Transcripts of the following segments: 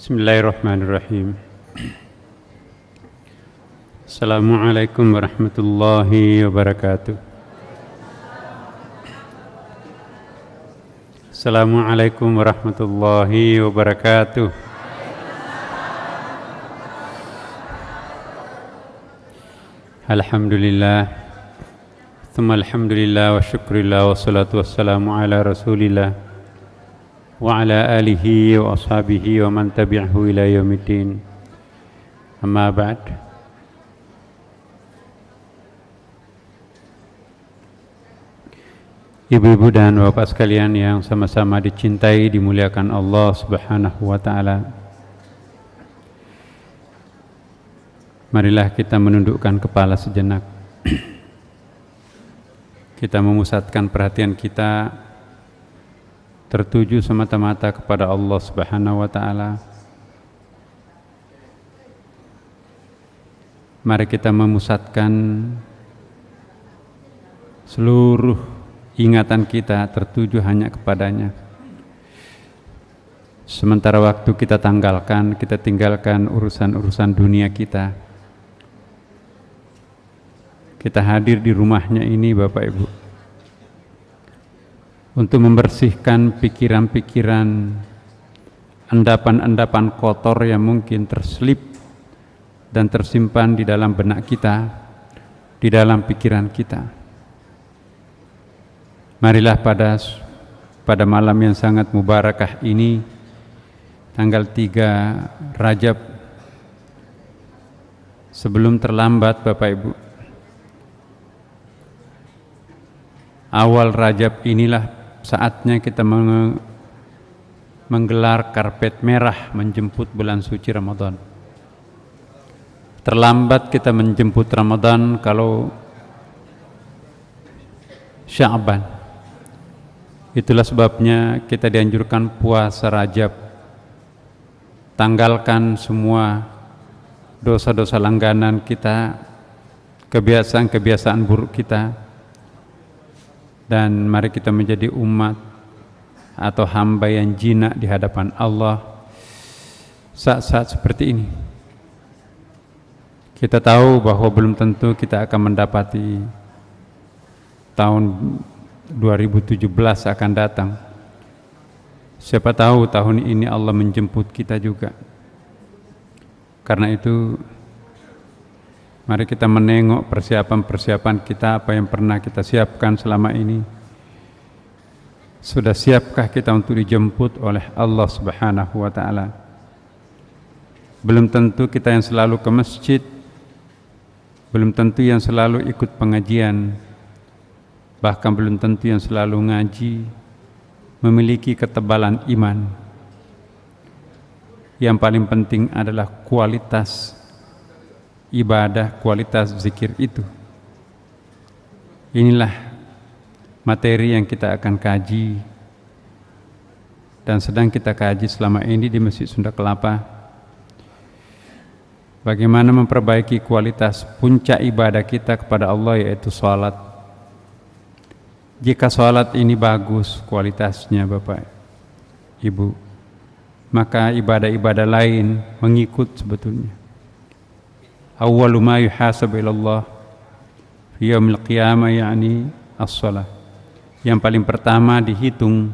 Bismillahirrahmanirrahim. Assalamualaikum warahmatullahi wabarakatuh. Assalamualaikum warahmatullahi wabarakatuh. Alhamdulillah, thumma alhamdulillah wa syukurillah wa salatu wassalamu ala rasulillah wa ala alihi wa ashabihi wa man tabi'ahu ila yaumiddin. Amma ba'd. Ibu-ibu dan bapak sekalian yang sama-sama dicintai, dimuliakan Allah Subhanahu wa taala. Marilah kita menundukkan kepala sejenak. Kita memusatkan perhatian kita tertuju semata-mata kepada Allah Subhanahu wa taala. Mari kita memusatkan seluruh ingatan kita tertuju hanya kepadanya. Sementara waktu kita tinggalkan urusan-urusan dunia kita. Kita hadir di rumahnya ini Bapak Ibu, untuk membersihkan pikiran-pikiran, endapan-endapan kotor yang mungkin terselip dan tersimpan di dalam benak kita, di dalam pikiran kita. Marilah pada malam yang sangat mubarakah ini, tanggal 3 Rajab, sebelum terlambat Bapak Ibu, awal Rajab inilah saatnya kita menggelar karpet merah menjemput bulan suci Ramadan. Terlambat kita menjemput Ramadan kalau Sya'ban. Itulah sebabnya kita dianjurkan puasa Rajab. Tanggalkan semua dosa-dosa langganan kita, kebiasaan-kebiasaan buruk kita, dan mari kita menjadi umat atau hamba yang jinak di hadapan Allah saat-saat seperti ini. Kita tahu bahwa belum tentu kita akan mendapati tahun 2017 akan datang. Siapa tahu tahun ini Allah menjemput kita juga. Karena itu mari kita menengok persiapan-persiapan kita, apa yang pernah kita siapkan selama ini. Sudah siapkah kita untuk dijemput oleh Allah Subhanahu wa taala? Belum tentu kita yang selalu ke masjid, belum tentu yang selalu ikut pengajian, bahkan belum tentu yang selalu ngaji, memiliki ketebalan iman. Yang paling penting adalah kualitas ibadah, kualitas zikir itu. Inilah materi yang kita akan kaji dan sedang kita kaji selama ini di Masjid Sunda Kelapa. Bagaimana memperbaiki kualitas puncak ibadah kita kepada Allah, yaitu salat. Jika salat ini bagus kualitasnya Bapak Ibu, maka ibadah-ibadah lain mengikut sebetulnya. Awwalu ma yuhasabu ilallah fi yaumil qiyamah yakni as-shalah. Yang paling pertama dihitung,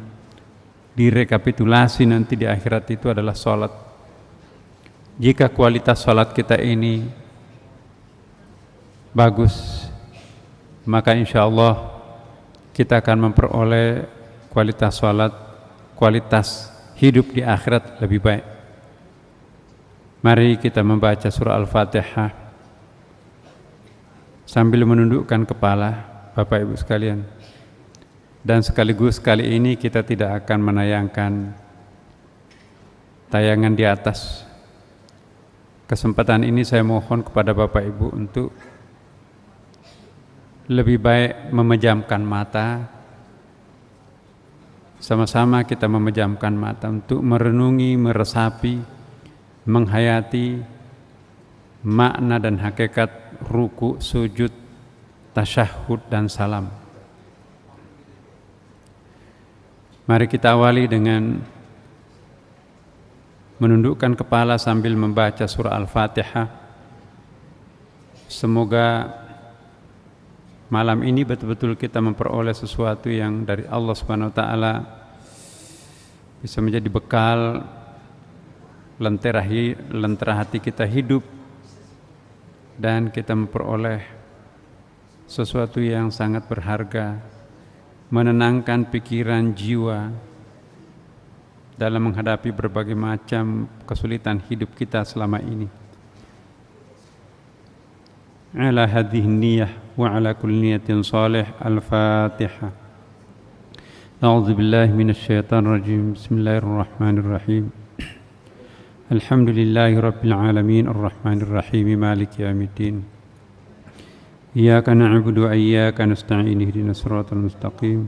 direkapitulasi nanti di akhirat itu adalah salat. Jika kualitas salat kita ini bagus, maka insyaallah kita akan memperoleh kualitas salat, kualitas hidup di akhirat lebih baik. Mari kita membaca surah Al-Fatihah sambil menundukkan kepala Bapak Ibu sekalian. Dan sekaligus kali ini kita tidak akan menayangkan tayangan di atas. Kesempatan ini saya mohon kepada Bapak Ibu untuk lebih baik memejamkan mata. Sama-sama kita memejamkan mata untuk merenungi, meresapi, menghayati makna dan hakikat ruku, sujud, tasyahud dan salam. Mari kita awali dengan menundukkan kepala sambil membaca surah Al-Fatihah. Semoga malam ini betul-betul kita memperoleh sesuatu yang dari Allah Subhanahu wa taala, bisa menjadi bekal lentera hati kita hidup, dan kita memperoleh sesuatu yang sangat berharga, menenangkan pikiran jiwa dalam menghadapi berbagai macam kesulitan hidup kita selama ini. Ala hadhihi niyyah wa ala kulli niyatin salih. Al-Fatihah. A'udzu billahi minasy syaithanir rajim. Bismillahirrahmanirrahim. Alhamdulillahi rabbil alamin arrahmanir rahim maliki yaumiddin. Iyyaka na'budu wa iyyaka nasta'in ihdinas siratal mustaqim.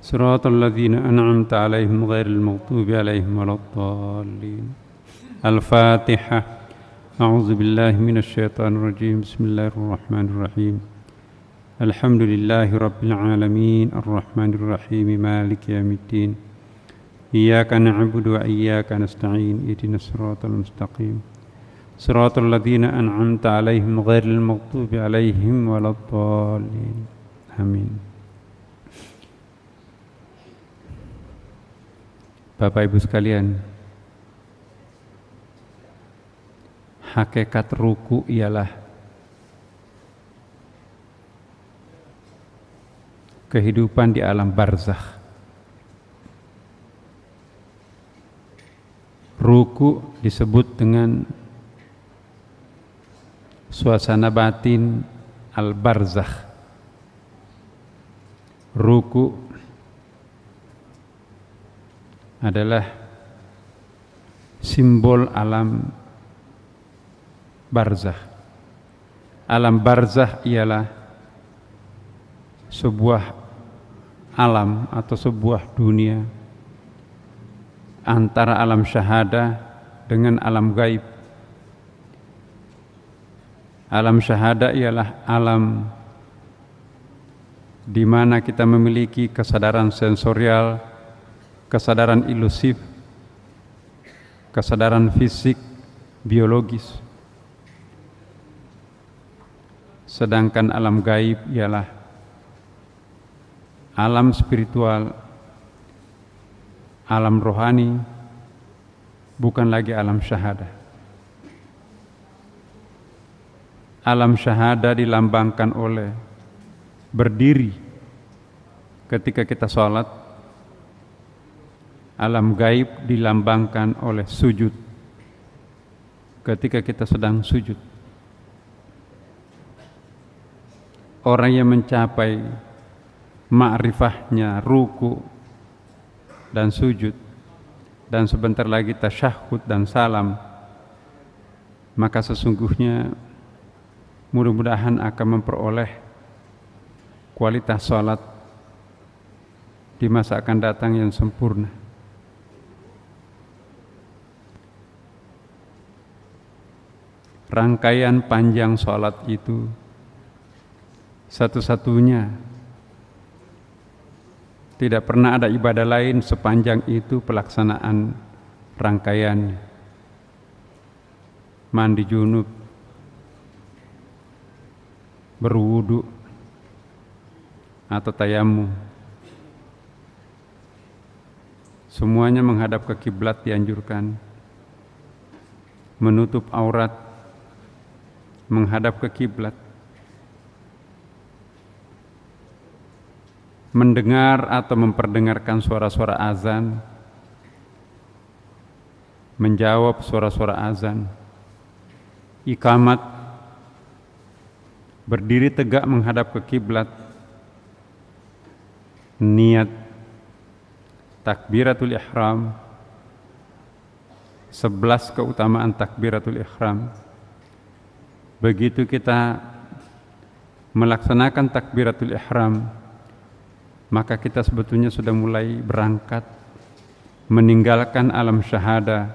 Siratal ladzina an'amta 'alaihim ghairil maghdubi 'alaihim waladdallin. Al-Fatihah. A'udzu billahi minasy syaithanir rajim. Bismillahirrahmanirrahim. Alhamdulillahi rabbil alamin arrahmanir rahim maliki yaumiddin. Iyyaka na'budu wa iyyaka nasta'in ihdinas siratal mustaqim. Siratal ladzina an'amta 'alaihim ghairil maghdubi 'alaihim waladdallin. Amin. Bapak Ibu sekalian, hakikat ruku ialah kehidupan di alam barzakh. Ruku disebut dengan suasana batin al-barzakh. Ruku adalah simbol alam barzakh. Alam barzakh ialah sebuah alam atau sebuah dunia antara alam syahadah dengan alam gaib. Alam syahadah ialah alam di mana kita memiliki kesadaran sensorial, kesadaran ilusif, kesadaran fisik, biologis. Sedangkan alam gaib ialah alam spiritual, alam rohani, bukan lagi alam syahadah. Alam syahadah dilambangkan oleh berdiri ketika kita sholat. Alam gaib dilambangkan oleh sujud ketika kita sedang sujud. Orang yang mencapai ma'rifahnya ruku dan sujud, dan sebentar lagi tasyahud dan salam, maka sesungguhnya mudah-mudahan akan memperoleh kualitas salat di masa akan datang yang sempurna. Rangkaian panjang salat itu satu-satunya, tidak pernah ada ibadah lain sepanjang itu pelaksanaan rangkaiannya. Mandi junub, berwudu atau tayamum, semuanya menghadap ke kiblat dianjurkan. Menutup aurat, menghadap ke kiblat. Mendengar atau memperdengarkan suara-suara azan, menjawab suara-suara azan. Iqamat, berdiri tegak menghadap ke kiblat. Niat, takbiratul ihram, 11 keutamaan takbiratul ihram. Begitu kita melaksanakan takbiratul ihram, maka kita sebetulnya sudah mulai berangkat meninggalkan alam syahadah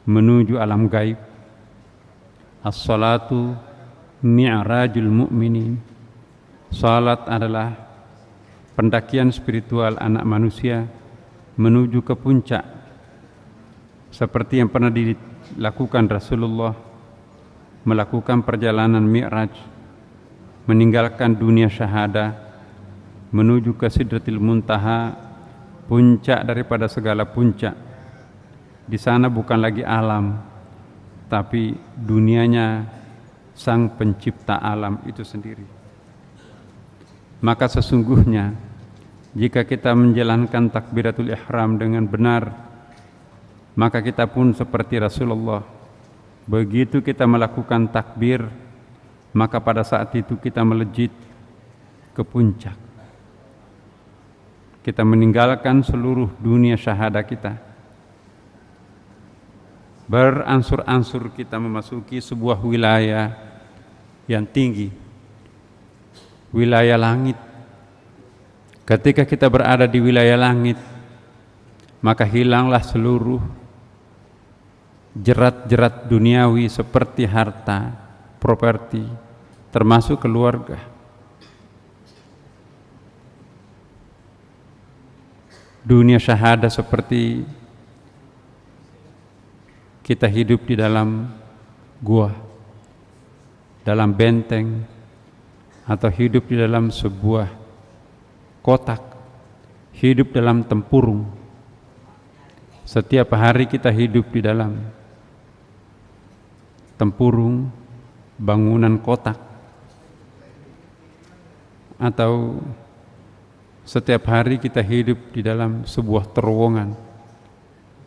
menuju alam gaib. As-salatu mi'rajul mu'minin. Salat adalah pendakian spiritual anak manusia menuju ke puncak seperti yang pernah dilakukan Rasulullah, melakukan perjalanan Mi'raj, meninggalkan dunia syahada menuju ke Sidratil Muntaha, puncak daripada segala puncak. Di sana bukan lagi alam, tapi dunianya Sang Pencipta alam itu sendiri. Maka sesungguhnya jika kita menjalankan takbiratul ihram dengan benar, maka kita pun seperti Rasulullah. Begitu kita melakukan takbir, maka pada saat itu kita melejit ke puncak. Kita meninggalkan seluruh dunia syahada kita. Beransur-ansur kita memasuki sebuah wilayah yang tinggi, wilayah langit. Ketika kita berada di wilayah langit, maka hilanglah seluruh jerat-jerat duniawi seperti harta, properti, termasuk keluarga. Dunia syahada seperti kita hidup di dalam gua, dalam benteng, atau hidup di dalam sebuah kotak, hidup dalam tempurung. Setiap hari kita hidup di dalam tempurung, bangunan kotak, atau setiap hari kita hidup di dalam sebuah terowongan.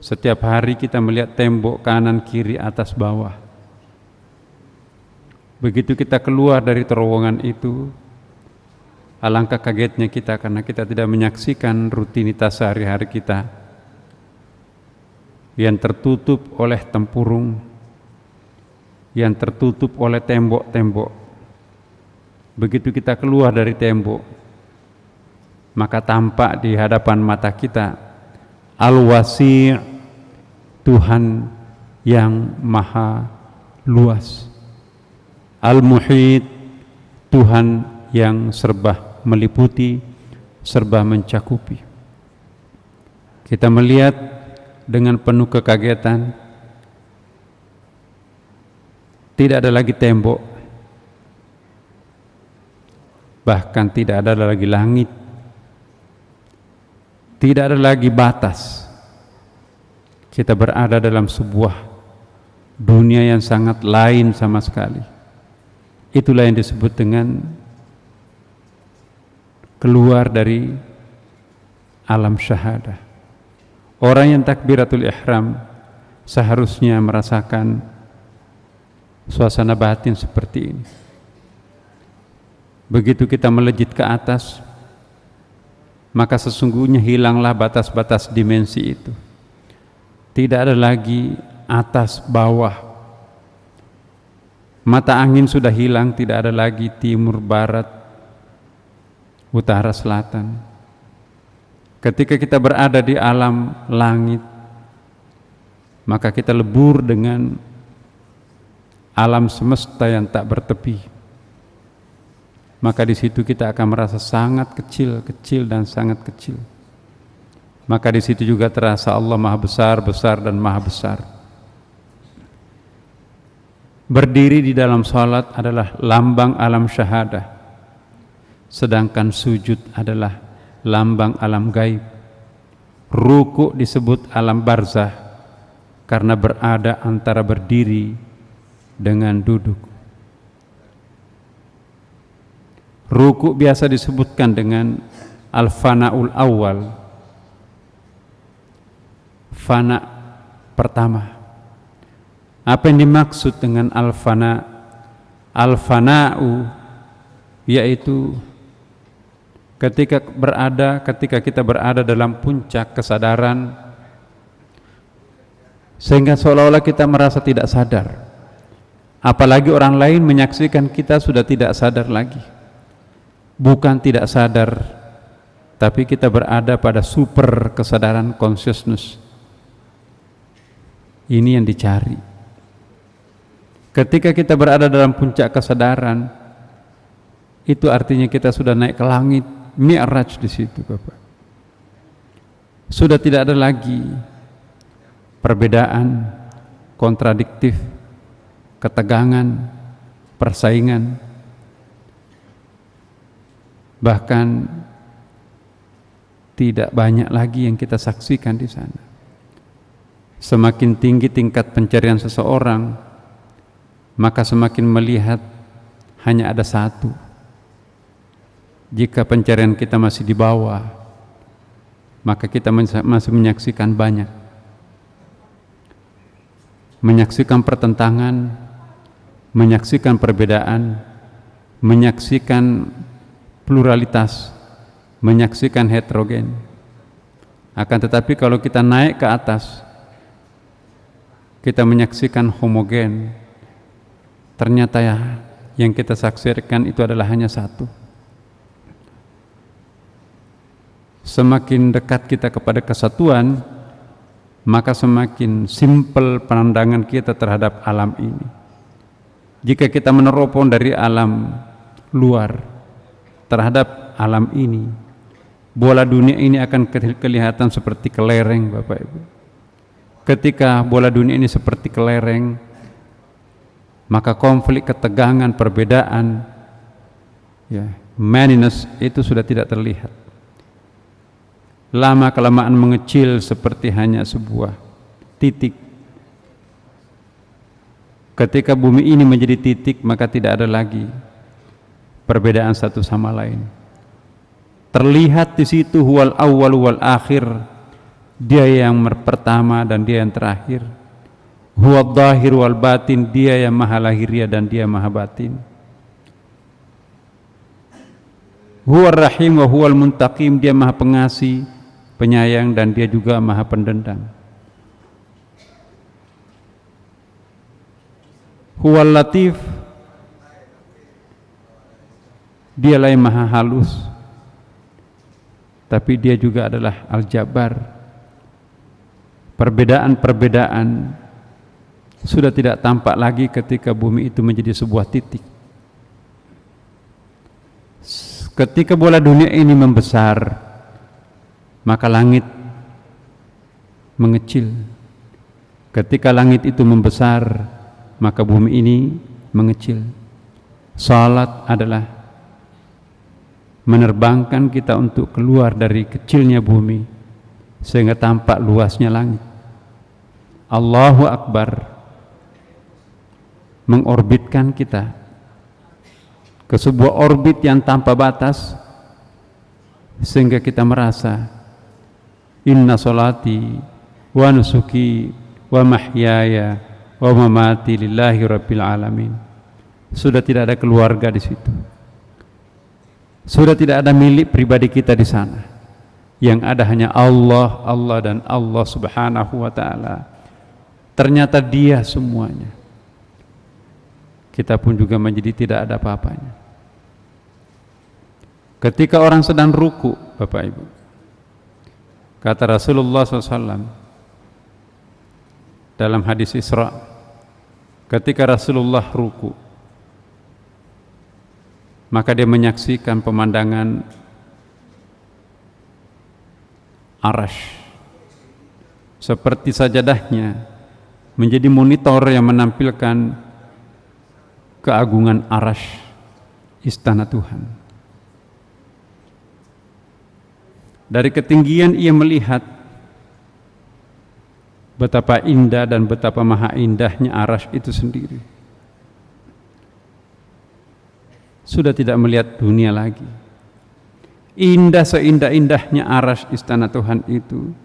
Setiap hari kita melihat tembok kanan, kiri, atas, bawah. Begitu kita keluar dari terowongan itu, alangkah kagetnya kita karena kita tidak menyaksikan rutinitas sehari-hari kita yang tertutup oleh tempurung, yang tertutup oleh tembok-tembok. Begitu kita keluar dari tembok, maka tampak di hadapan mata kita Al-Wasi', Tuhan yang maha luas. Al-Muhit, Tuhan yang serba meliputi, serba mencakupi. Kita melihat dengan penuh kekagetan, tidak ada lagi tembok, bahkan tidak ada lagi langit, tidak ada lagi batas. Kita berada dalam sebuah dunia yang sangat lain sama sekali. Itulah yang disebut dengan keluar dari alam syahadah. Orang yang takbiratul ihram seharusnya merasakan suasana batin seperti ini. Begitu kita melejit ke atas, maka sesungguhnya hilanglah batas-batas dimensi itu. Tidak ada lagi atas bawah. Mata angin sudah hilang, tidak ada lagi timur barat, utara selatan. Ketika kita berada di alam langit, maka kita lebur dengan alam semesta yang tak bertepi. Maka di situ kita akan merasa sangat kecil, kecil dan sangat kecil. Maka di situ juga terasa Allah maha besar, besar dan maha besar. Berdiri di dalam salat adalah lambang alam syahadah, sedangkan sujud adalah lambang alam gaib. Ruku disebut alam barzah karena berada antara berdiri dengan duduk. Ruku biasa disebutkan dengan al-fana'ul awal, fana pertama. Apa yang dimaksud dengan al-fana? Al-fana'u yaitu ketika kita berada dalam puncak kesadaran, sehingga seolah-olah kita merasa tidak sadar, apalagi orang lain menyaksikan kita sudah tidak sadar lagi. Bukan tidak sadar, tapi kita berada pada super kesadaran consciousness. Ini yang dicari. Ketika kita berada dalam puncak kesadaran, itu artinya kita sudah naik ke langit, Mi'raj di situ, Bapak. Sudah tidak ada lagi perbedaan, kontradiktif, ketegangan, persaingan, bahkan tidak banyak lagi yang kita saksikan di sana. Semakin tinggi tingkat pencarian seseorang, maka semakin melihat hanya ada satu. Jika pencarian kita masih di bawah, maka kita masih menyaksikan banyak. Menyaksikan pertentangan, menyaksikan perbedaan, menyaksikan pluralitas, menyaksikan heterogen. Akan tetapi kalau kita naik ke atas, kita menyaksikan homogen. Ternyata yang kita saksikan itu adalah hanya satu. Semakin dekat kita kepada kesatuan, maka semakin simpel pandangan kita terhadap alam ini. Jika kita meneropong dari alam luar terhadap alam ini, bola dunia ini akan kelihatan seperti kelereng, Bapak Ibu. Ketika bola dunia ini seperti kelereng, maka konflik, ketegangan, perbedaan, manyness itu sudah tidak terlihat. Lama kelamaan mengecil seperti hanya sebuah titik. Ketika bumi ini menjadi titik, maka tidak ada lagi perbedaan satu sama lain. Terlihat di situ huwal awwal wal akhir, dia yang pertama dan dia yang terakhir. Huwal zahir wal batin, dia yang maha lahiriah dan dia maha batin. Huwal rahim wa huwal muntaqim, dia maha pengasih, penyayang, dan dia juga maha pendendam. Huwal latif, dialah yang maha halus, tapi dia juga adalah al-jabbar. Perbedaan-perbedaan sudah tidak tampak lagi ketika bumi itu menjadi sebuah titik. Ketika bola dunia ini membesar, maka langit mengecil. Ketika langit itu membesar, maka bumi ini mengecil. Salat adalah menerbangkan kita untuk keluar dari kecilnya bumi sehingga tampak luasnya langit. Allahu Akbar mengorbitkan kita ke sebuah orbit yang tanpa batas sehingga kita merasa inna salati wa nusuki wa mahyaya wa mamati lillahi rabbil alamin. Sudah tidak ada keluarga di situ. Sudah tidak ada milik pribadi kita di sana. Yang ada hanya Allah, Allah dan Allah Subhanahu wa taala. Ternyata Dia semuanya. Kita pun juga menjadi tidak ada apa-apanya. Ketika orang sedang ruku, Bapak Ibu, kata Rasulullah SAW dalam hadis Isra, ketika Rasulullah ruku, maka dia menyaksikan pemandangan Arash seperti sajadahnya menjadi monitor yang menampilkan keagungan Arash, istana Tuhan. Dari ketinggian ia melihat betapa indah dan betapa maha indahnya Arash itu sendiri. Sudah tidak melihat dunia lagi. Indah seindah-indahnya Arash, istana Tuhan itu,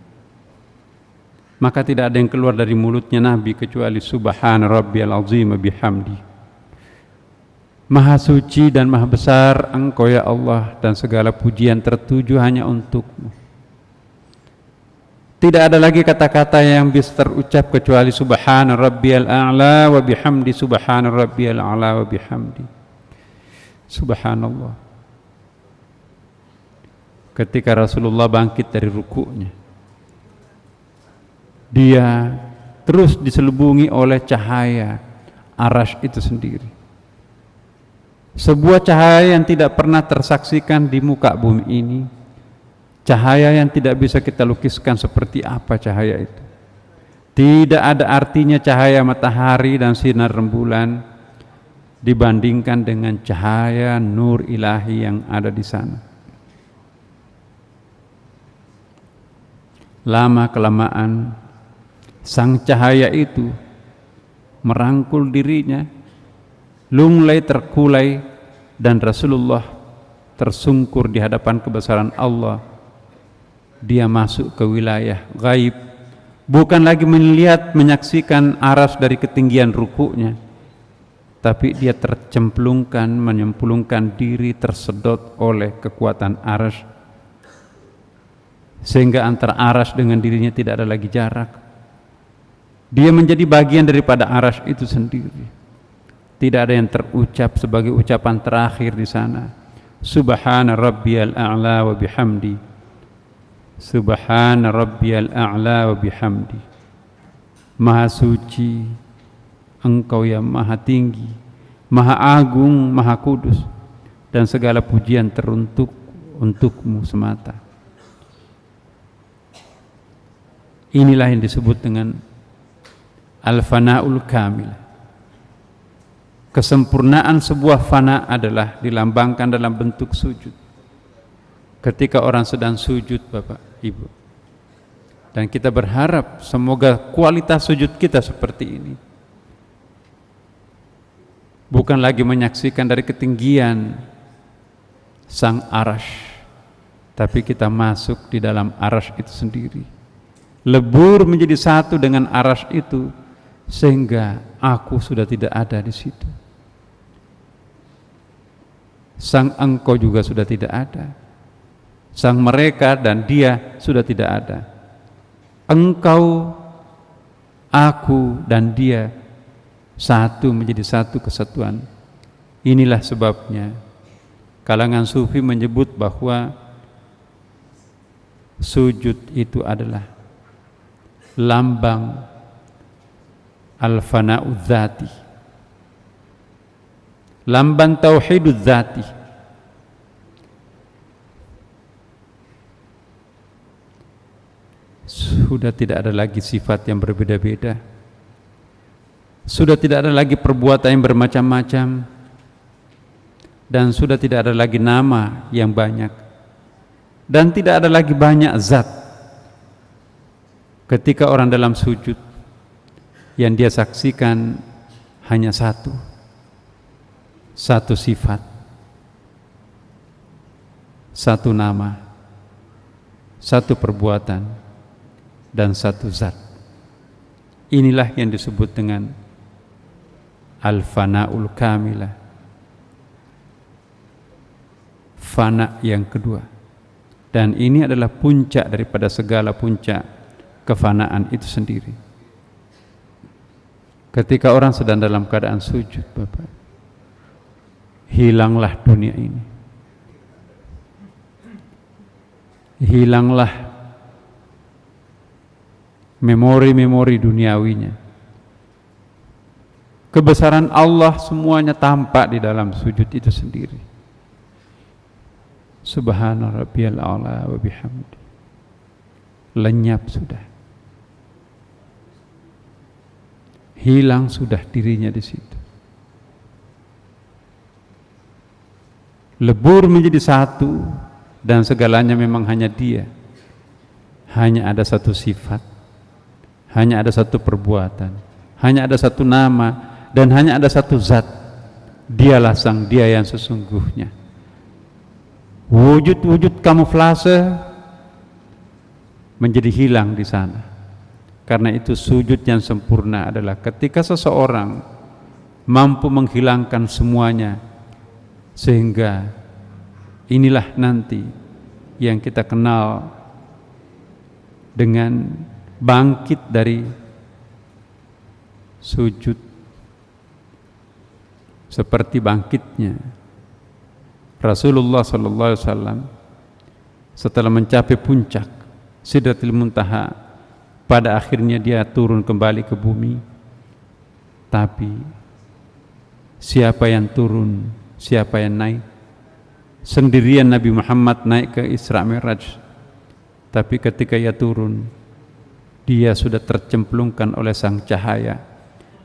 maka tidak ada yang keluar dari mulutnya Nabi kecuali Subhana Rabbiyal Azim bihamdi. Maha suci dan maha besar Engkau ya Allah, dan segala pujian tertuju hanya untuk-Mu. Tidak ada lagi kata-kata yang bisa terucap kecuali Subhana Rabbiyal A'la wa bihamdi, Subhana Rabbiyal A'la wa bihamdi. Subhanallah. Ketika Rasulullah bangkit dari rukuknya, dia terus diselubungi oleh cahaya Arash itu sendiri. Sebuah cahaya yang tidak pernah tersaksikan di muka bumi ini. Cahaya yang tidak bisa kita lukiskan seperti apa cahaya itu. Tidak ada artinya cahaya matahari dan sinar rembulan dibandingkan dengan cahaya nur ilahi yang ada di sana. Lama-kelamaan sang cahaya itu merangkul dirinya, lunglai terkulai, dan Rasulullah tersungkur di hadapan kebesaran Allah. Dia masuk ke wilayah gaib, bukan lagi melihat menyaksikan aras dari ketinggian rukuknya, tapi dia tercemplungkan, menyemplungkan diri, tersedot oleh kekuatan aras, sehingga antara aras dengan dirinya tidak ada lagi jarak. Dia menjadi bagian daripada aras itu sendiri. Tidak ada yang terucap sebagai ucapan terakhir di sana. Subhana rabbiyal a'la wa bihamdi. Subhana rabbiyal a'la wa bihamdi. Maha suci Engkau yang maha tinggi, maha agung, maha kudus, dan segala pujian teruntuk untukmu semata. Inilah yang disebut dengan al-fana'ul kamil. Kesempurnaan sebuah fana adalah dilambangkan dalam bentuk sujud. Ketika orang sedang sujud, Bapak, Ibu, dan kita berharap semoga kualitas sujud kita seperti ini, bukan lagi menyaksikan dari ketinggian sang arash, tapi kita masuk di dalam arash itu sendiri, lebur menjadi satu dengan arash itu, sehingga aku sudah tidak ada di situ. Sang engkau juga sudah tidak ada. Sang mereka dan dia sudah tidak ada. Engkau, aku, dan dia satu menjadi satu kesatuan. Inilah sebabnya kalangan sufi menyebut bahwa sujud itu adalah lambang al-fana'udz dzati, lambang tauhidudz dzati. Sudah tidak ada lagi sifat yang berbeda-beda, sudah tidak ada lagi perbuatan yang bermacam-macam, dan sudah tidak ada lagi nama yang banyak, dan tidak ada lagi banyak zat. Ketika orang dalam sujud, yang dia saksikan hanya satu sifat, satu nama, satu perbuatan, dan satu zat. Inilah yang disebut dengan al-fana'ul kamilah, fana yang kedua. Dan ini adalah puncak daripada segala puncak kefanaan itu sendiri. Ketika orang sedang dalam keadaan sujud, Bapak, hilanglah dunia ini, hilanglah memori-memori duniawinya. Kebesaran Allah semuanya tampak di dalam sujud itu sendiri. Subhana rabbiyal a'la wa bihamdi. Lenyap sudah, hilang sudah dirinya di situ. Lebur menjadi satu, dan segalanya memang hanya dia. Hanya ada satu sifat, hanya ada satu perbuatan, hanya ada satu nama, dan hanya ada satu zat. Dialah sang dia yang sesungguhnya. Wujud-wujud kamuflase menjadi hilang di sana. Karena itu sujud yang sempurna adalah ketika seseorang mampu menghilangkan semuanya, sehingga inilah nanti yang kita kenal dengan bangkit dari sujud, seperti bangkitnya Rasulullah SAW setelah mencapai puncak Sidratul Muntaha. Pada akhirnya dia turun kembali ke bumi, tapi siapa yang turun, siapa yang naik? Sendirian Nabi Muhammad naik ke Isra Mi'raj, tapi ketika ia turun, dia sudah tercemplungkan oleh sang cahaya,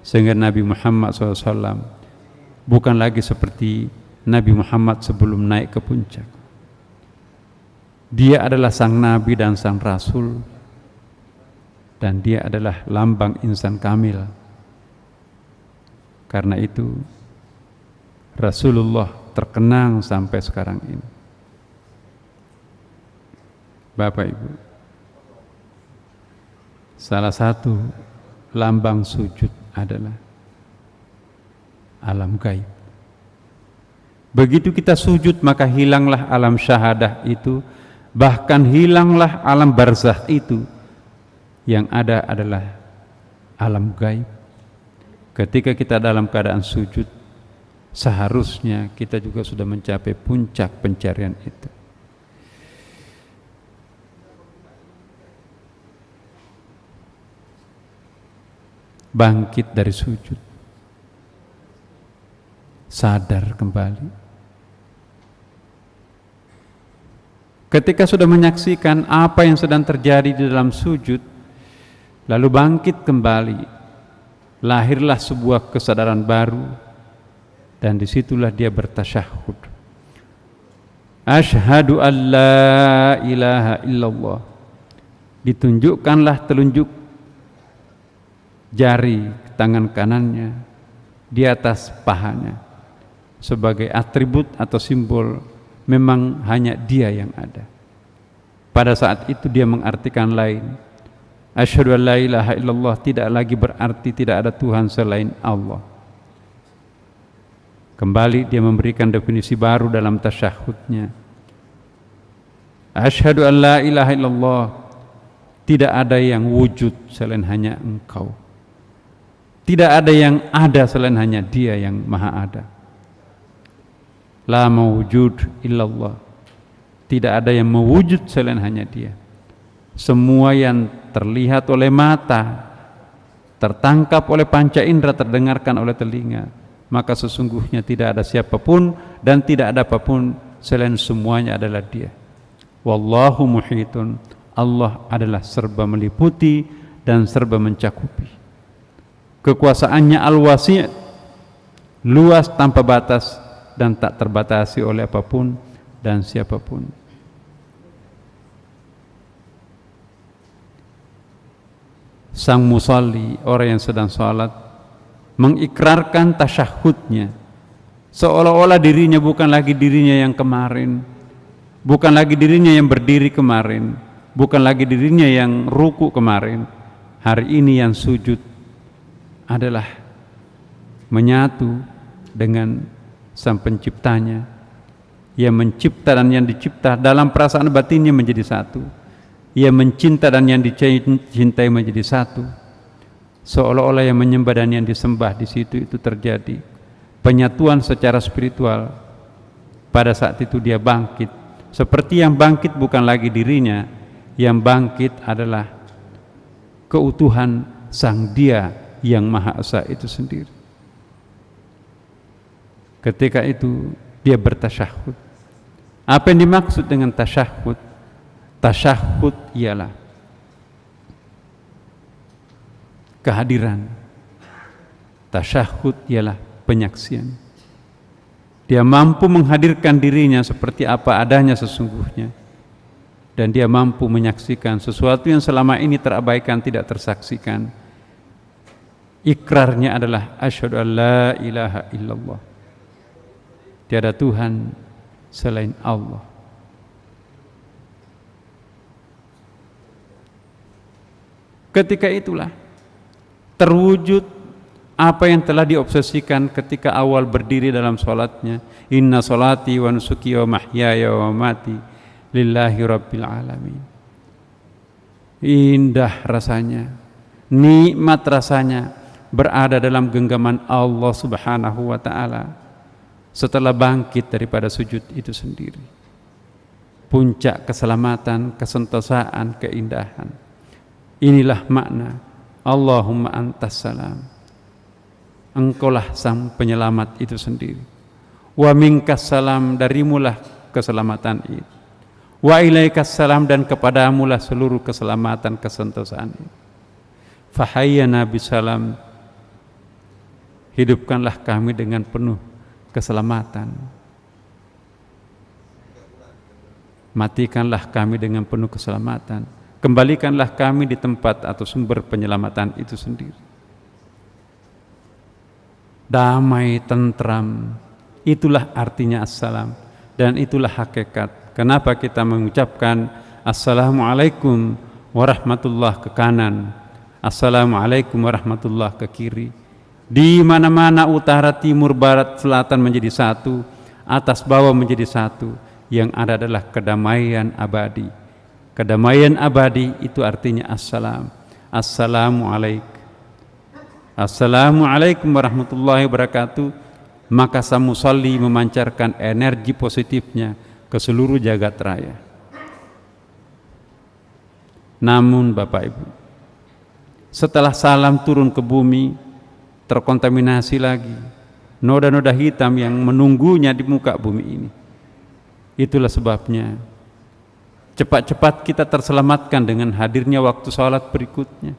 sehingga Nabi Muhammad SAW bukan lagi seperti Nabi Muhammad sebelum naik ke puncak. Dia adalah sang Nabi dan sang Rasul, dan dia adalah lambang insan kamil. Karena itu Rasulullah terkenang sampai sekarang ini. Bapak Ibu, salah satu lambang sujud adalah alam gaib. Begitu kita sujud maka hilanglah alam syahadah itu, bahkan hilanglah alam barzakh itu. Yang ada adalah alam gaib. Ketika kita dalam keadaan sujud, seharusnya kita juga sudah mencapai puncak pencarian itu. Bangkit dari sujud, sadar kembali. Ketika sudah menyaksikan apa yang sedang terjadi di dalam sujud, lalu bangkit kembali, lahirlah sebuah kesadaran baru, dan disitulah dia bertasyahud. Asyhadu an la ilaha illallah. Ditunjukkanlah telunjuk jari tangan kanannya di atas pahanya sebagai atribut atau simbol memang hanya dia yang ada. Pada saat itu dia mengartikan lain. Asyhadu an la ilaha illallah tidak lagi berarti tidak ada Tuhan selain Allah. Kembali dia memberikan definisi baru dalam tasyahudnya. Asyhadu an la ilaha illallah, tidak ada yang wujud selain hanya Engkau. Tidak ada yang ada selain hanya Dia yang Maha Ada. La mawjud illallah, tidak ada yang mewujud selain hanya Dia. Semua yang terlihat oleh mata, tertangkap oleh panca indera, terdengarkan oleh telinga, maka sesungguhnya tidak ada siapapun dan tidak ada apapun selain semuanya adalah Dia. Wallahu muhitun, Allah adalah serba meliputi dan serba mencakupi. Kekuasaannya al-wasi', luas tanpa batas dan tak terbatasi oleh apapun dan siapapun. Sang musalli, orang yang sedang salat, mengikrarkan tasyahudnya, seolah-olah dirinya bukan lagi dirinya yang kemarin, bukan lagi dirinya yang berdiri kemarin, bukan lagi dirinya yang ruku kemarin. Hari ini yang sujud adalah menyatu dengan Sang Penciptanya, yang mencipta dan yang dicipta. Dalam perasaan batinnya menjadi satu. Ia mencinta dan yang dicintai menjadi satu. Seolah-olah yang menyembah dan yang disembah di situ itu terjadi penyatuan secara spiritual. Pada saat itu dia bangkit. Seperti yang bangkit bukan lagi dirinya, yang bangkit adalah keutuhan Sang Dia yang Maha Esa itu sendiri. Ketika itu dia bertasyahud. Apa yang dimaksud dengan tasyahud? Tasyahud ialah kehadiran. Tasyahud ialah penyaksian. Dia mampu menghadirkan dirinya seperti apa adanya sesungguhnya, dan dia mampu menyaksikan sesuatu yang selama ini terabaikan, tidak tersaksikan. Ikrarnya adalah asyhadu an la ilaha illallah, tiada Tuhan selain Allah. Ketika itulah terwujud apa yang telah diobsesikan ketika awal berdiri dalam salatnya. Inna salati wa nusuki wa mahyaya wa mamati lillahi rabbil alamin. Indah rasanya, nikmat rasanya berada dalam genggaman Allah Subhanahu wa ta'ala setelah bangkit daripada sujud itu sendiri. Puncak keselamatan, kesentosaan, keindahan. Inilah makna Allahumma antas salam, Engkaulah sang penyelamat itu sendiri. Wa minkas salam, darimulah keselamatan itu. Wa ilaikas salam, dan kepadamulah seluruh keselamatan, kesentosaan itu. fahayyana bisalam, hidupkanlah kami dengan penuh keselamatan, matikanlah kami dengan penuh keselamatan, kembalikanlah kami di tempat atau sumber penyelamatan itu sendiri. Damai, tentram, itulah artinya assalam, dan itulah hakikat. Kenapa kita mengucapkan assalamualaikum warahmatullah ke kanan, assalamualaikum warahmatullah ke kiri. Di mana-mana utara, timur, barat, selatan menjadi satu, atas bawah menjadi satu. Yang ada adalah kedamaian abadi. Kedamaian abadi itu artinya assalam. Assalamualaikum. Assalamualaikum warahmatullahi wabarakatuh. Maka sang musalli memancarkan energi positifnya ke seluruh jagat raya. Namun Bapak Ibu, setelah salam turun ke bumi, terkontaminasi lagi noda-noda hitam yang menunggunya di muka bumi ini. Itulah sebabnya cepat-cepat kita terselamatkan dengan hadirnya waktu sholat berikutnya.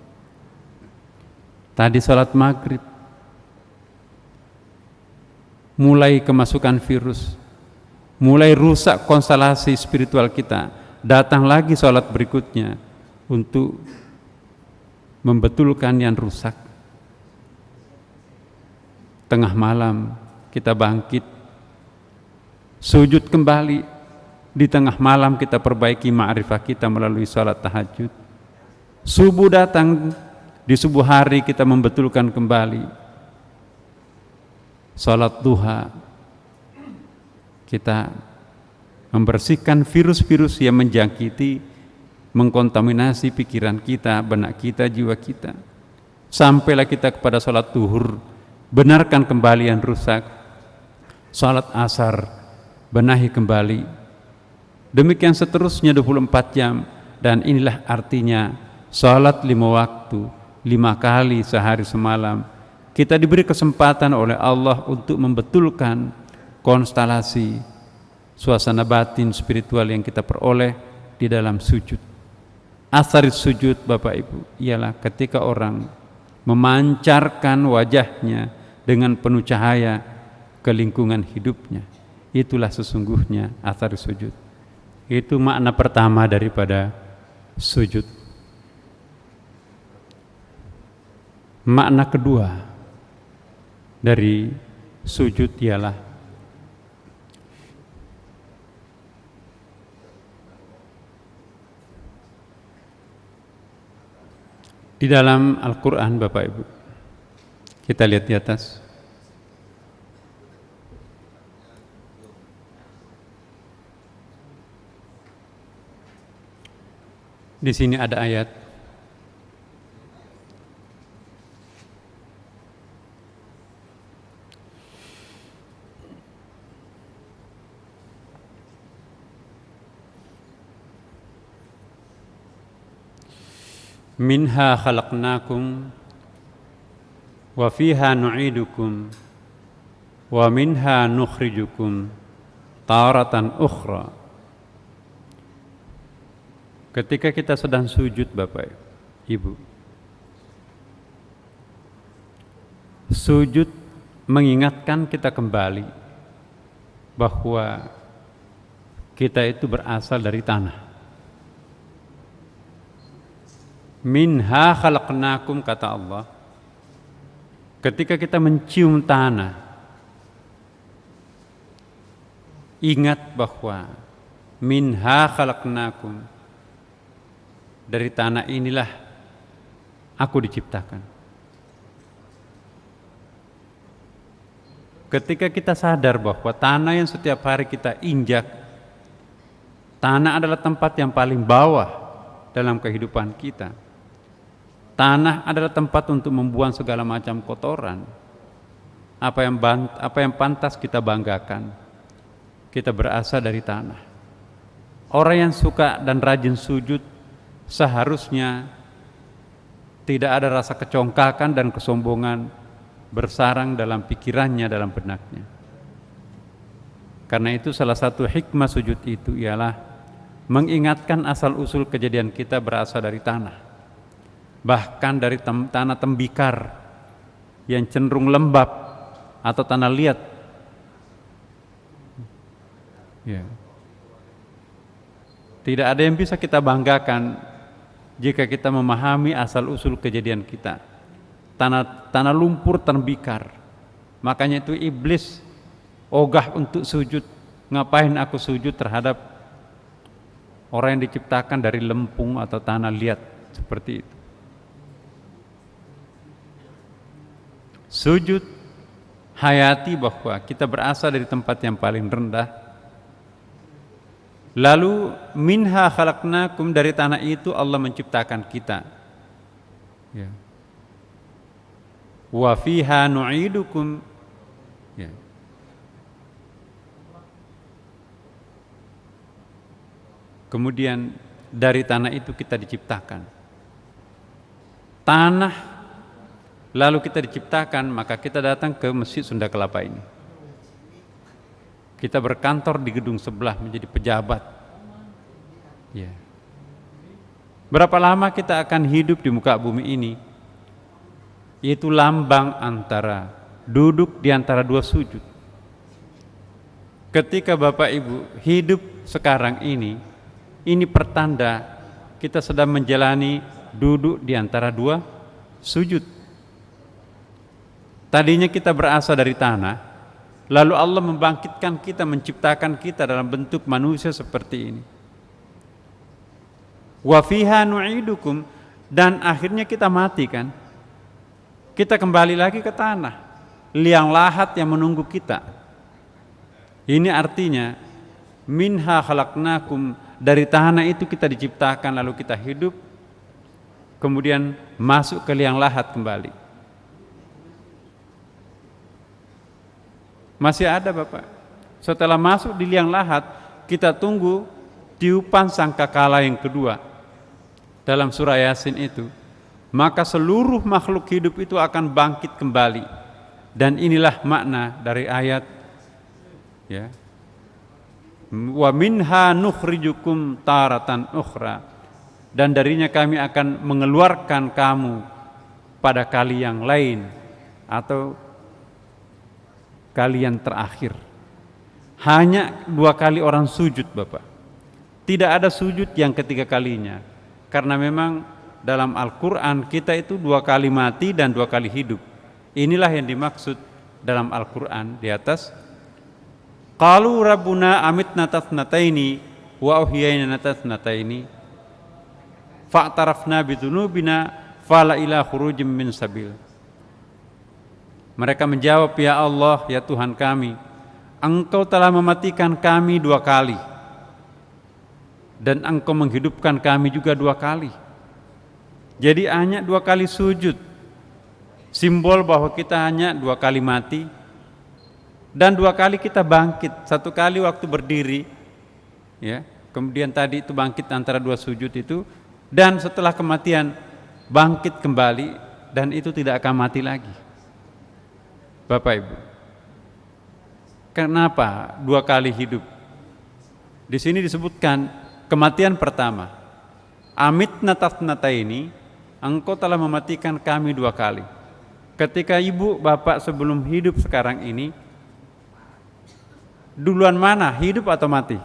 Tadi sholat maghrib, mulai kemasukan virus, mulai rusak konstelasi spiritual kita. Datang lagi sholat berikutnya untuk membetulkan yang rusak. Tengah malam kita bangkit, sujud kembali. Di tengah malam kita perbaiki ma'rifah kita melalui sholat tahajud. Subuh datang, di subuh hari kita membetulkan kembali. Sholat duha, kita membersihkan virus-virus yang menjangkiti, mengkontaminasi pikiran kita, benak kita, jiwa kita. Sampailah kita kepada sholat duhur, benarkan kembali yang rusak. Sholat asar, benahi kembali. Demikian seterusnya 24 jam. Dan inilah artinya sholat 5 waktu, 5 kali sehari semalam. Kita diberi kesempatan oleh Allah untuk membetulkan konstelasi suasana batin spiritual yang kita peroleh di dalam sujud. Asar sujud Bapak Ibu ialah ketika orang memancarkan wajahnya dengan penuh cahaya ke lingkungan hidupnya. Itulah sesungguhnya asar sujud. Itu makna pertama daripada sujud. Makna kedua dari sujud ialah di dalam Al-Quran Bapak Ibu. Kita lihat di atas. Di sini ada ayat minha khalaqnakum wa fiha nu'idukum wa minha nukhrijukum taratan ukhra. Ketika kita sedang sujud Bapak Ibu, sujud mengingatkan kita kembali bahwa kita itu berasal dari tanah. Minha khalaqnakum, kata Allah. Ketika kita mencium tanah, ingat bahwa minha khalaqnakum, dari tanah inilah aku diciptakan. Ketika kita sadar bahwa tanah yang setiap hari kita injak, tanah adalah tempat yang paling bawah dalam kehidupan kita. Tanah adalah tempat untuk membuang segala macam kotoran. Apa yang pantas kita banggakan, kita berasal dari tanah. Orang yang suka dan rajin sujud seharusnya tidak ada rasa kecongkakan dan kesombongan bersarang dalam pikirannya, dalam benaknya. Karena itu salah satu hikmah sujud itu ialah mengingatkan asal-usul kejadian kita berasal dari tanah. bahkan dari tanah tembikar yang cenderung lembab atau tanah liat. Ya. Tidak ada yang bisa kita banggakan jika kita memahami asal-usul kejadian kita. Tanah lumpur tembikar. Makanya itu iblis ogah untuk sujud. Ngapain aku sujud terhadap orang yang diciptakan dari lempung atau tanah liat seperti itu. Sujud hayati bahwa kita berasal dari tempat yang paling rendah. Lalu minha khalaqnakum, dari tanah itu Allah menciptakan kita. Ya. Wa fiha nu'idukum. Ya. Kemudian dari tanah itu kita diciptakan. Tanah lalu kita diciptakan, maka kita datang ke Masjid Sunda Kelapa ini. Kita berkantor di gedung sebelah menjadi pejabat. Ya. Berapa lama kita akan hidup di muka bumi ini? Yaitu lambang antara duduk di antara dua sujud. Ketika Bapak Ibu hidup sekarang ini pertanda kita sedang menjalani duduk di antara dua sujud. Tadinya kita berasal dari tanah, lalu Allah membangkitkan kita, menciptakan kita dalam bentuk manusia seperti ini. Wa fiha nu'idukum, dan akhirnya kita mati kan. Kita kembali lagi ke tanah, liang lahat yang menunggu kita. Ini artinya minha khalaqnakum, dari tanah itu kita diciptakan, lalu kita hidup, kemudian masuk ke liang lahat kembali. Masih ada Bapak. Setelah masuk di liang lahat, kita tunggu tiupan sangkakala yang kedua. Dalam surah Yasin itu, maka seluruh makhluk hidup itu akan bangkit kembali. Dan inilah makna dari ayat, ya, wa minha nukhrijukum taratan ukhra, dan darinya kami akan mengeluarkan kamu pada kali yang lain atau kali yang terakhir. Hanya 2 kali orang sujud Bapak. Tidak ada sujud yang ketiga kalinya, karena memang dalam Al-Quran kita itu 2 kali mati dan 2 kali hidup. Inilah yang dimaksud dalam Al-Quran di atas. Qalu rabbuna amitna tathnataini wa uhyayna tathnataini fa'tarafna bidunubina fala ila khurujim min sabil. Mereka menjawab, ya Allah, ya Tuhan kami, Engkau telah mematikan kami 2 kali dan Engkau menghidupkan kami juga 2 kali. Jadi hanya 2 kali sujud, simbol bahwa kita hanya 2 kali mati. Dan 2 kali kita bangkit, 1 kali waktu berdiri, ya. Kemudian tadi itu bangkit antara 2 sujud itu, dan setelah kematian bangkit kembali, dan itu tidak akan mati lagi. Bapak Ibu, kenapa 2 kali hidup? Di sini disebutkan kematian pertama, amitna tathnataini, Engkau telah mematikan kami 2 kali. Ketika ibu bapak sebelum hidup sekarang ini, duluan mana, hidup atau mati?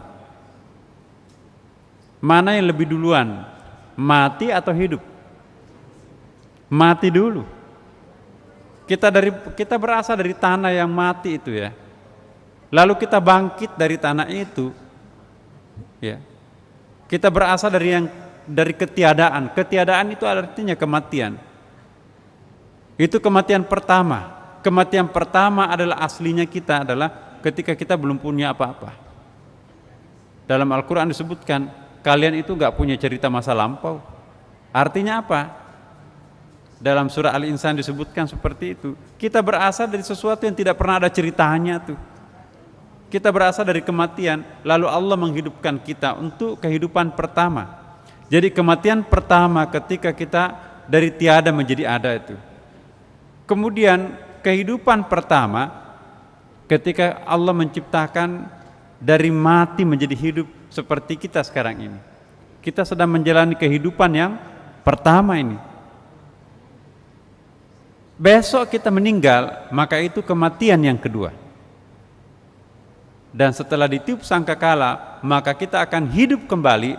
Mana yang lebih duluan, mati atau hidup? Mati dulu. Kita berasal dari tanah yang mati itu ya. Lalu kita bangkit dari tanah itu, ya. Kita berasal dari ketiadaan. Ketiadaan itu artinya kematian. Itu kematian pertama. Kematian pertama adalah aslinya kita adalah ketika kita belum punya apa-apa. Dalam Al-Quran disebutkan, kalian itu gak punya cerita masa lampau. Artinya apa? Dalam surah Al-Insan disebutkan seperti itu. Kita berasal dari sesuatu yang tidak pernah ada ceritanya tuh. Kita berasal dari kematian, lalu Allah menghidupkan kita untuk kehidupan pertama. Jadi kematian pertama ketika kita dari tiada menjadi ada itu. Kemudian kehidupan pertama ketika Allah menciptakan dari mati menjadi hidup seperti kita sekarang ini. Kita sedang menjalani kehidupan yang pertama ini. Besok kita meninggal, maka itu kematian yang kedua. Dan setelah ditiup sangkakala, maka kita akan hidup kembali.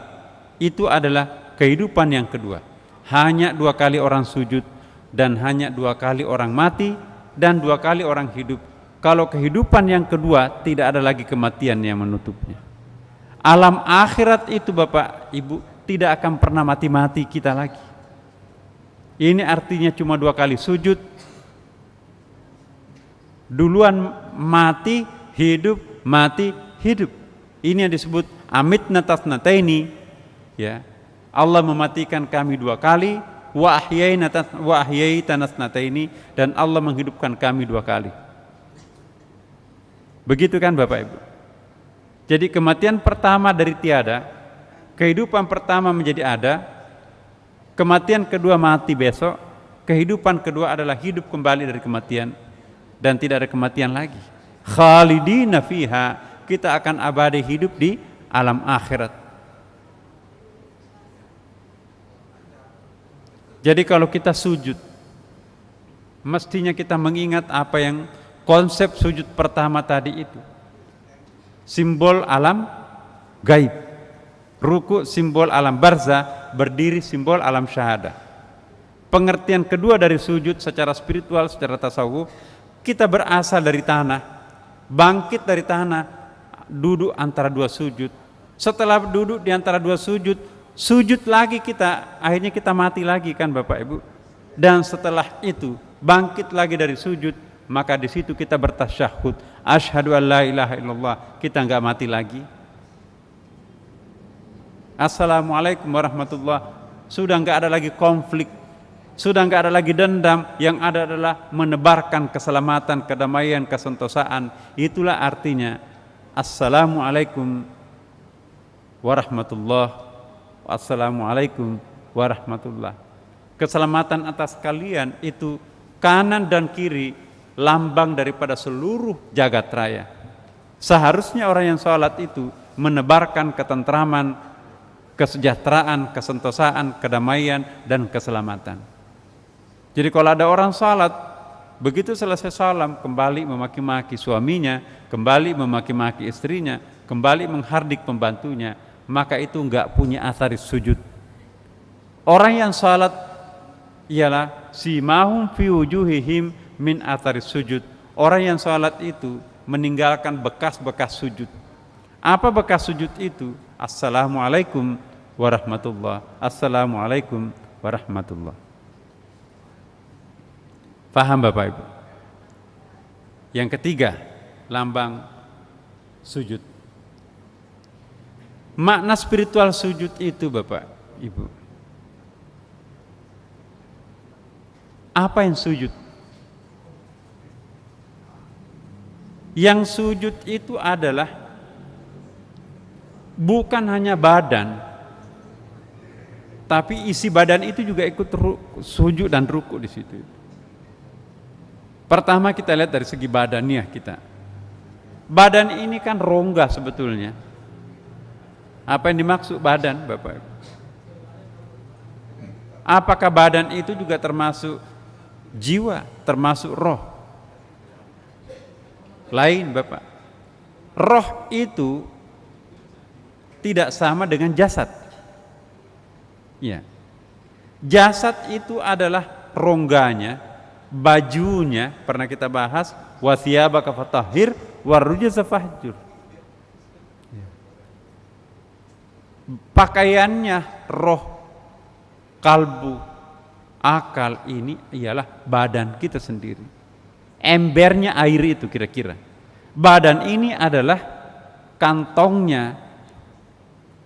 Itu adalah kehidupan yang kedua. Hanya 2 kali orang sujud, dan hanya 2 kali orang mati, dan 2 kali orang hidup. Kalau kehidupan yang kedua, tidak ada lagi kematian yang menutupnya. Alam akhirat itu Bapak Ibu tidak akan pernah mati-mati kita lagi. Ini artinya cuma 2 kali sujud, duluan mati, hidup, mati, hidup. Ini yang disebut amitna tasnataini, ya. Allah mematikan kami 2 kali, wa ahyaitana tasnataini, dan Allah menghidupkan kami 2 kali. Begitu kan Bapak Ibu? Jadi kematian pertama dari tiada, kehidupan pertama menjadi ada, kematian kedua mati besok, kehidupan kedua adalah hidup kembali dari kematian, dan tidak ada kematian lagi. Khalidina fiha, kita akan abadi hidup di alam akhirat. Jadi kalau kita sujud, mestinya kita mengingat apa yang konsep sujud pertama tadi itu. Simbol alam gaib. Ruku simbol alam barzah, berdiri simbol alam syahadah. Pengertian kedua dari sujud secara spiritual, secara tasawuf, kita berasal dari tanah, bangkit dari tanah, duduk antara 2 sujud. Setelah duduk di antara 2 sujud, sujud lagi kita, akhirnya kita mati lagi kan Bapak Ibu. Dan setelah itu bangkit lagi dari sujud, maka di situ kita bertasyahud, asyhadu an la ilaha illallah, kita enggak mati lagi. Assalamualaikum warahmatullah, sudah enggak ada lagi konflik, sudah enggak ada lagi dendam, yang ada adalah menebarkan keselamatan, kedamaian, kesentosaan. Itulah artinya assalamualaikum warahmatullah, assalamualaikum warahmatullah. Keselamatan atas kalian itu kanan dan kiri, lambang daripada seluruh jagat raya. Seharusnya orang yang sholat itu menebarkan ketentraman, kesejahteraan, kesentosaan, kedamaian, dan keselamatan. Jadi kalau ada orang salat, begitu selesai salam, kembali memaki-maki suaminya, kembali memaki-maki istrinya, kembali menghardik pembantunya, maka itu enggak punya athar sujud. Orang yang salat ialah simahum fi wujuhihim min athar sujud. Orang yang salat itu meninggalkan bekas-bekas sujud. Apa bekas sujud itu? Assalamualaikum warahmatullah, assalamualaikum warahmatullah. Paham Bapak Ibu? Yang ketiga, lambang sujud. Makna spiritual sujud itu Bapak Ibu, apa yang sujud? Yang sujud itu adalah bukan hanya badan, tapi isi badan itu juga ikut sujud dan ruku di situ. Pertama kita lihat dari segi badaniah kita. Badan ini kan rongga sebetulnya. Apa yang dimaksud badan, Bapak Ibu? Apakah badan itu juga termasuk jiwa, termasuk roh? Lain, Bapak. Roh itu tidak sama dengan jasad. Ya. Jasad itu adalah rongganya, bajunya, pernah kita bahas, wa thiyabaka fatahhir warujza fahjur. Pakaiannya roh, kalbu, akal ini ialah badan kita sendiri. Embernya air itu kira-kira. Badan ini adalah kantongnya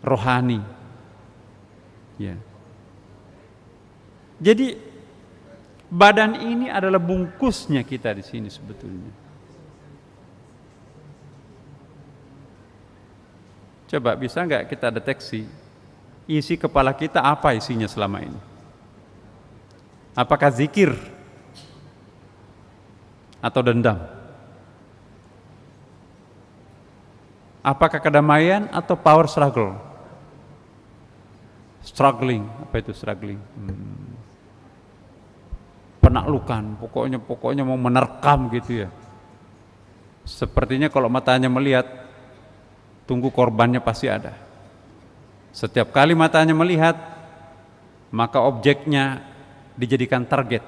rohani. Ya. Jadi badan ini adalah bungkusnya kita di sini sebetulnya. Coba bisa nggak kita deteksi isi kepala kita apa isinya selama ini? Apakah zikir atau dendam? Apakah kedamaian atau power struggle? Struggling, apa itu struggling? penaklukan, pokoknya mau menerkam gitu ya. Sepertinya kalau matanya melihat, tunggu korbannya pasti ada. Setiap kali matanya melihat, maka objeknya dijadikan target.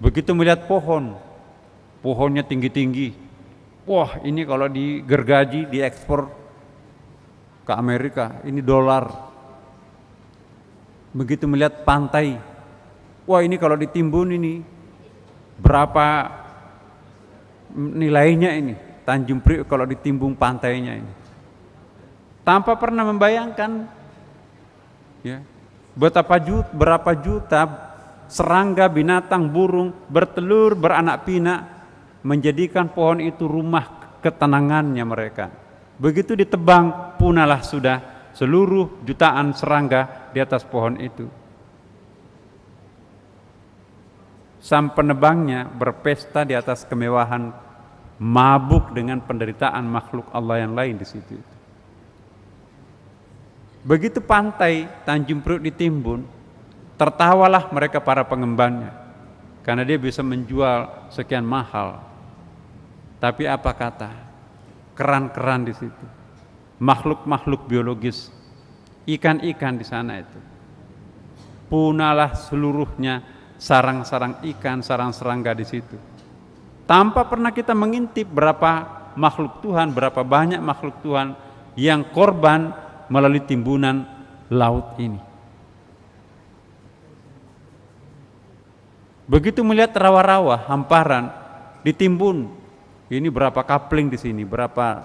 Begitu melihat pohon, pohonnya tinggi-tinggi, wah ini kalau digergaji, diekspor ke Amerika, ini dolar. Begitu melihat pantai, wah ini kalau ditimbun ini berapa nilainya ini, Tanjung Priok kalau ditimbun pantainya ini. Tanpa pernah membayangkan ya, berapa juta serangga, binatang, burung bertelur, beranak pinak, menjadikan pohon itu rumah ketenangannya mereka. Begitu ditebang, punahlah sudah seluruh jutaan serangga di atas pohon itu. Sang penebangnya berpesta di atas kemewahan, mabuk dengan penderitaan makhluk Allah yang lain di situ. Begitu pantai Tanjung Priok ditimbun, tertawalah mereka para pengembannya, karena dia bisa menjual sekian mahal. Tapi apa kata keran-keran di situ, makhluk-makhluk biologis, ikan-ikan di sana itu, punahlah seluruhnya sarang-sarang ikan, sarang serangga di situ. Tanpa pernah kita mengintip berapa makhluk Tuhan, berapa banyak makhluk Tuhan yang korban melalui timbunan laut ini. Begitu melihat rawa-rawa, hamparan ditimbun, ini berapa kapling di sini, berapa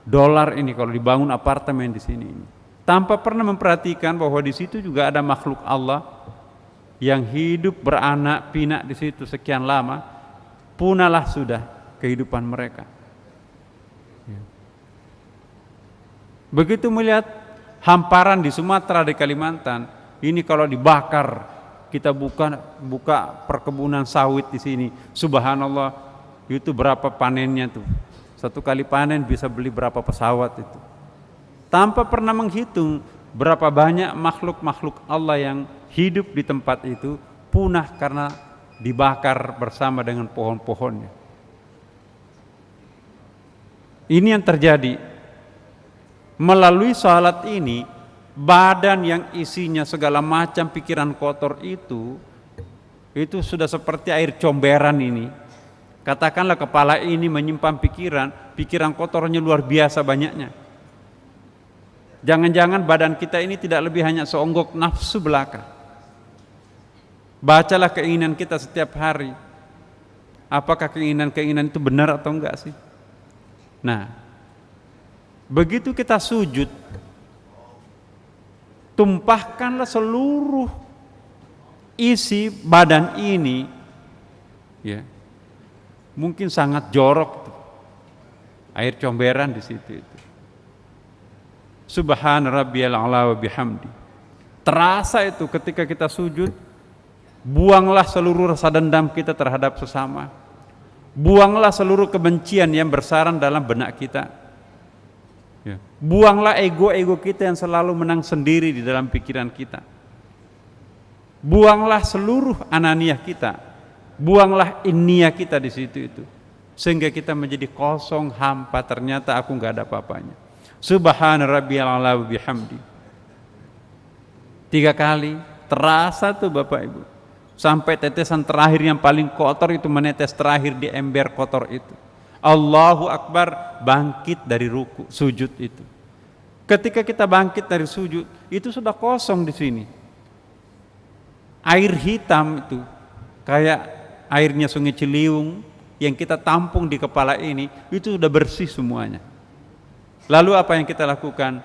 dolar ini kalau dibangun apartemen di sini ini. Tanpa pernah memperhatikan bahwa di situ juga ada makhluk Allah yang hidup beranak pinak di situ sekian lama, punahlah sudah kehidupan mereka. Begitu melihat hamparan di Sumatera, di Kalimantan, ini kalau dibakar, kita buka perkebunan sawit di sini, subhanallah, itu berapa panennya tuh. Satu kali panen bisa beli berapa pesawat itu. Tanpa pernah menghitung berapa banyak makhluk-makhluk Allah yang hidup di tempat itu punah karena dibakar bersama dengan pohon-pohonnya. Ini yang terjadi. Melalui salat ini, badan yang isinya segala macam pikiran kotor itu sudah seperti air comberan ini. Katakanlah kepala ini menyimpan pikiran kotornya luar biasa banyaknya. Jangan-jangan badan kita ini tidak lebih hanya seonggok nafsu belaka. Bacalah keinginan kita setiap hari. Apakah keinginan-keinginan itu benar atau enggak sih? Nah, begitu kita sujud, tumpahkanlah seluruh isi badan ini, ya, mungkin sangat jorok tuh, air comberan di situ itu. Subhana rabbiyal a'la wa bihamdi. Terasa itu ketika kita sujud. Buanglah seluruh rasa dendam kita terhadap sesama. Buanglah seluruh kebencian yang bersarang dalam benak kita. Ya. Buanglah ego-ego kita yang selalu menang sendiri di dalam pikiran kita. Buanglah seluruh ananiyah kita. Buanglah inniyah kita di situ itu. Sehingga kita menjadi kosong, hampa, ternyata aku enggak ada apa-apanya. Subhana rabbiyal a'la wa bihamdi. 3 kali terasa tuh Bapak Ibu. Sampai tetesan terakhir yang paling kotor itu menetes terakhir di ember kotor itu. Allahu Akbar, bangkit dari ruku, sujud itu. Ketika kita bangkit dari sujud, itu sudah kosong di sini. Air hitam itu, kayak airnya Sungai Ciliwung yang kita tampung di kepala ini, itu sudah bersih semuanya. Lalu apa yang kita lakukan?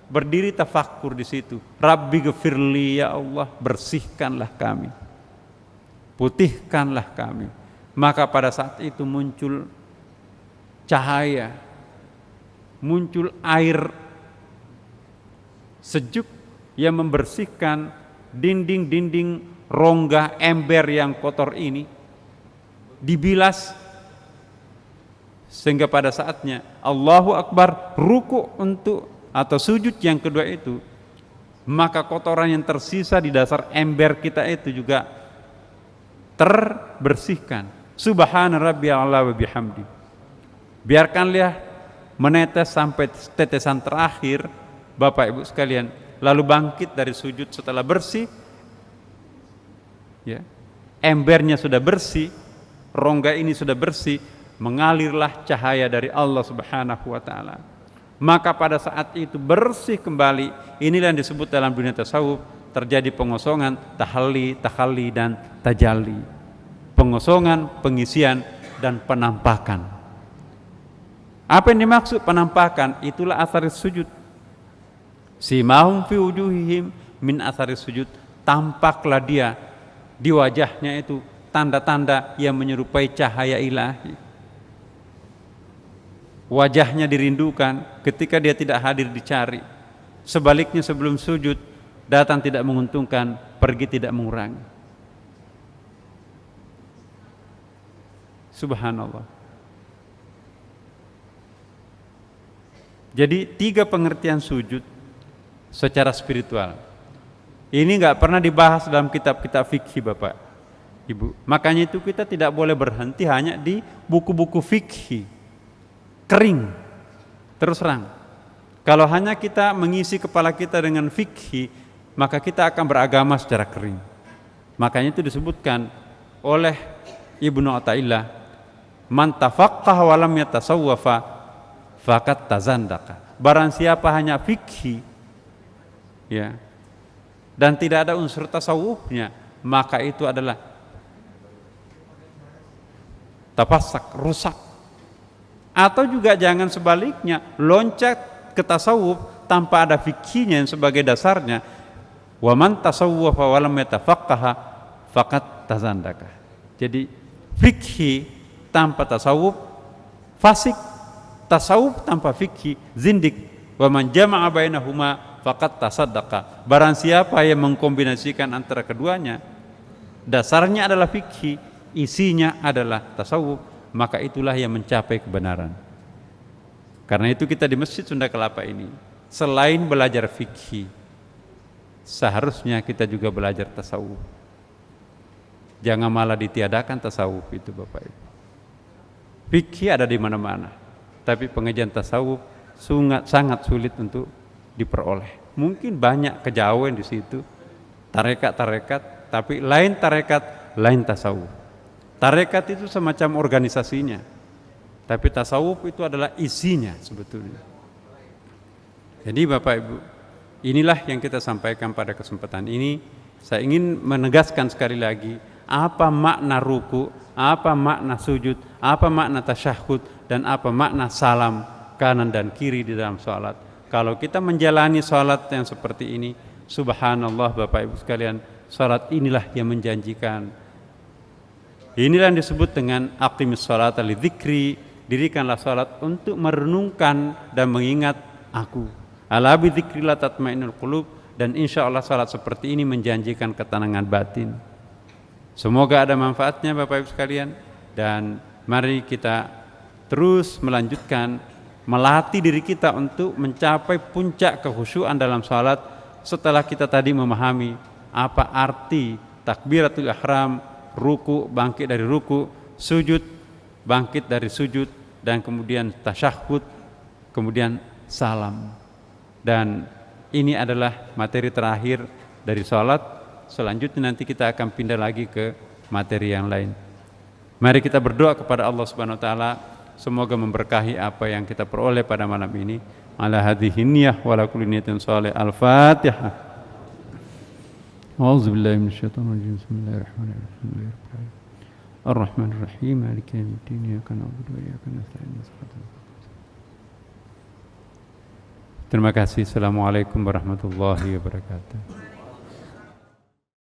Berdiri tafakkur di situ. Rabbi ghafirli, ya Allah, bersihkanlah kami. Putihkanlah kami. Maka pada saat itu muncul cahaya, muncul air sejuk yang membersihkan dinding-dinding rongga ember yang kotor ini, dibilas sehingga pada saatnya Allahu Akbar ruku untuk atau sujud yang kedua itu, maka kotoran yang tersisa di dasar ember kita itu juga terbersihkan. Subhana rabbiyal a'la wa bihamdi. Biarkanlah menetes sampai tetesan terakhir, Bapak Ibu sekalian, lalu bangkit dari sujud setelah bersih, ya, embernya sudah bersih, rongga ini sudah bersih, mengalirlah cahaya dari Allah Subhanahu wa taala. Maka pada saat itu bersih kembali. Inilah yang disebut dalam dunia tasawuf terjadi pengosongan, tahalli dan tajalli. Pengosongan, pengisian dan penampakan. Apa yang dimaksud penampakan? Itulah atharis sujud. Simahum fi wujuhihim min atharis sujud. Tampaklah dia di wajahnya itu tanda-tanda yang menyerupai cahaya ilahi. Wajahnya dirindukan ketika dia tidak hadir dicari. Sebaliknya sebelum sujud, datang tidak menguntungkan, pergi tidak mengurangi. Subhanallah. Jadi 3 pengertian sujud secara spiritual. Ini enggak pernah dibahas dalam kitab-kitab fikih, Bapak Ibu. Makanya itu kita tidak boleh berhenti hanya di buku-buku fikih. Kering. Terus terang. Kalau hanya kita mengisi kepala kita dengan fikih, maka kita akan beragama secara kering. Makanya itu disebutkan oleh Ibnu Athaillah, man tafaqqaha wa lam yatasawwafa faqad tazandaqa. Barang siapa hanya fikih, ya, dan tidak ada unsur tasawufnya, maka itu adalah tafassak, rusak. Atau juga jangan sebaliknya, loncat ke tasawuf tanpa ada fikihnya yang sebagai dasarnya. Wa man tasawwafa wa lam yatafaqqaha faqad tazandaka. Jadi fikih tanpa tasawuf fasik, tasawuf tanpa fikih zindik. Wa man jama'a bainahuma faqad tasaddaqa. Barang siapa yang mengkombinasikan antara keduanya, dasarnya adalah fikih, isinya adalah tasawuf, maka itulah yang mencapai kebenaran. Karena itu kita di Masjid Sunda Kelapa ini, selain belajar fikih, seharusnya kita juga belajar tasawuf. Jangan malah ditiadakan tasawuf itu, Bapak Ibu. Fikih ada di mana-mana, tapi pengajian tasawuf sangat sulit untuk diperoleh. Mungkin banyak kejawen di situ, tarekat-tarekat, tapi lain tarekat, lain tasawuf. Tarekat itu semacam organisasinya, tapi tasawuf itu adalah isinya sebetulnya. Jadi Bapak Ibu, inilah yang kita sampaikan pada kesempatan ini. Saya ingin menegaskan sekali lagi, apa makna ruku, apa makna sujud, apa makna tasyahud, dan apa makna salam kanan dan kiri di dalam sholat. Kalau kita menjalani sholat yang seperti ini, subhanallah Bapak Ibu sekalian, sholat inilah yang menjanjikan. Inilah yang disebut dengan aqimis sholata lidzikri, dirikanlah sholat untuk merenungkan dan mengingat aku. Ala bi dzikrillah tatmainnul qulub, dan insya Allah sholat seperti ini menjanjikan ketenangan batin. Semoga ada manfaatnya Bapak Ibu sekalian, dan mari kita terus melanjutkan melatih diri kita untuk mencapai puncak kekhusyuan dalam sholat setelah kita tadi memahami apa arti takbiratul ihram, ruku, bangkit dari ruku, sujud, bangkit dari sujud, dan kemudian tasyahud, kemudian salam. Dan ini adalah materi terakhir dari sholat. Selanjutnya nanti kita akan pindah lagi ke materi yang lain. Mari kita berdoa kepada Allah Subhanahu wa taala, semoga memberkahi apa yang kita peroleh pada malam ini. Ala hadhihi niyyah wa ala kulli niyatin shalih. Al-Fatihah. A'udzubillahi minasyaitonir rajim. Bismillahirrahmanirrahim. Ar-Rahmanir-Rahim. Maliki yaumiddin. Iyyaka na'budu wa iyyaka nasta'in. Terima kasih. Assalamualaikum warahmatullahi wabarakatuh.